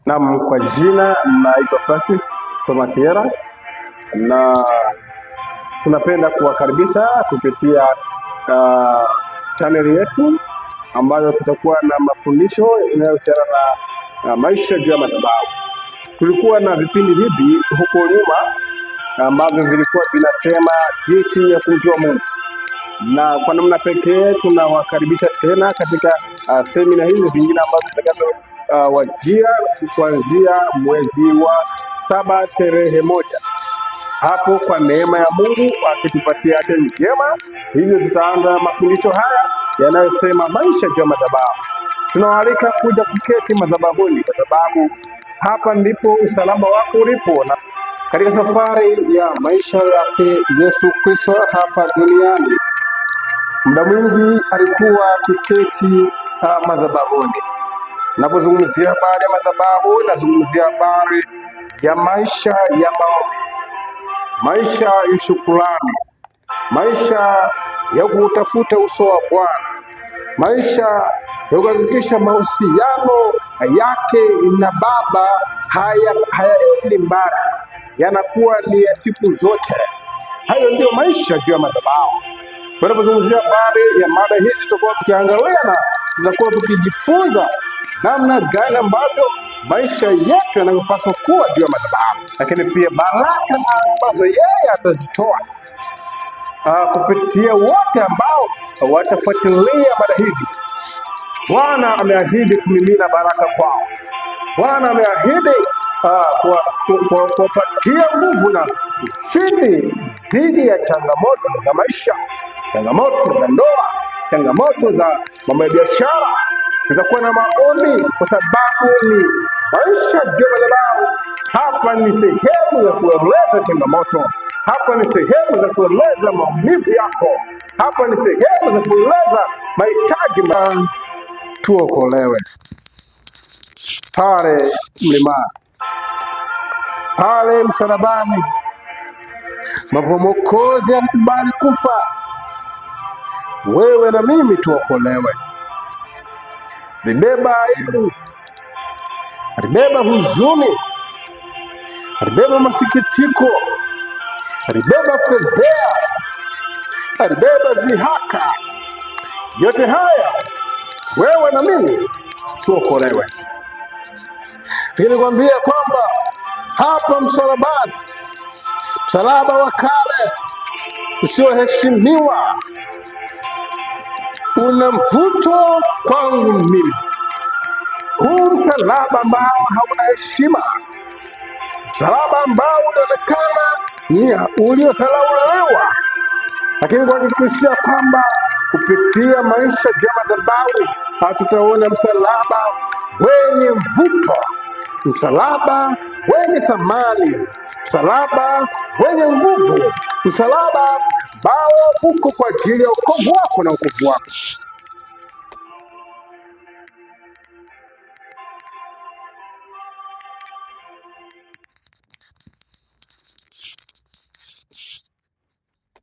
Naam, kwa jina naitwa Francis Thomas Yera na tunapenda kuwakaribisha kupitia chaneli yetu ambayo tutakuwa na mafundisho yanayohusiana na maisha juu ya madhabahu. Tulikuwa na vipindi hivi huko nyuma ambavyo vilikuwa vinasema jinsi ya kumjua Mungu, na kwa namna pekee tunawakaribisha tena katika semina hizi zingine ambazo zitakazo wajia kuanzia mwezi wa 7 tarehe 1 hapo, kwa neema ya Mungu akitupatia afya njema. Hivyo tutaanza mafundisho haya yanayosema maisha juu ya madhabahu. Tunawaalika kuja kuketi madhabahuni, kwa sababu hapa ndipo usalama wako ulipo, na katika safari ya maisha yake Yesu Kristo hapa duniani, muda mwingi alikuwa kiketi madhabahuni. Napozungumzia habari ya madhabahu, nazungumzia habari ya maisha ya maombi, maisha ya shukrani, maisha ya kutafuta uso wa Bwana, maisha ya kuhakikisha mahusiano yake na Baba hayaendi mbali, yanakuwa ni ya siku zote. Hayo ndio maisha juu ya madhabahu. Tunapozungumzia habari ya mada hizi, tutakuwa tukiangalia na tutakuwa tukijifunza namna gani ambavyo maisha yetu yanapaswa kuwa juu ya madhabahu, lakini pia baraka ambazo yeye atazitoa kupitia wote ambao watafuatilia mada hizi. Bwana ameahidi kumimina baraka kwao. Bwana ameahidi kuwapatia nguvu na ushindi dhidi ya changamoto za maisha, changamoto za ndoa, changamoto za mambo ya biashara. Tutakuwa na maombi kwa sababu ni maisha juu ya madhabahu. Hapa ni sehemu ya kueleza changamoto, hapa ni sehemu za kueleza maumivu yako, hapa ni sehemu za kueleza mahitaji. Tuokolewe pale mlimani, pale msalabani, ambapo Mwokozi alikubali kufa, wewe na mimi tuokolewe. Alibeba aibu, alibeba huzuni, alibeba masikitiko, alibeba fedheha, alibeba dhihaka. Yote haya wewe na mimi tuokolewe. Nilikwambia kwamba hapa msalabani, msalaba wa kale usioheshimiwa, una mvuto kwangu mimi. Huu msalaba ambao hauna heshima, msalaba ambao unaonekana ni uliosalauliwa, lakini kuhakikishia kwamba kupitia maisha juu ya madhabahu hatutaona msalaba wenye mvuto, msalaba wenye thamani, msalaba wenye nguvu, msalaba ambao uko kwa ajili ya wokovu wako na wokovu wako.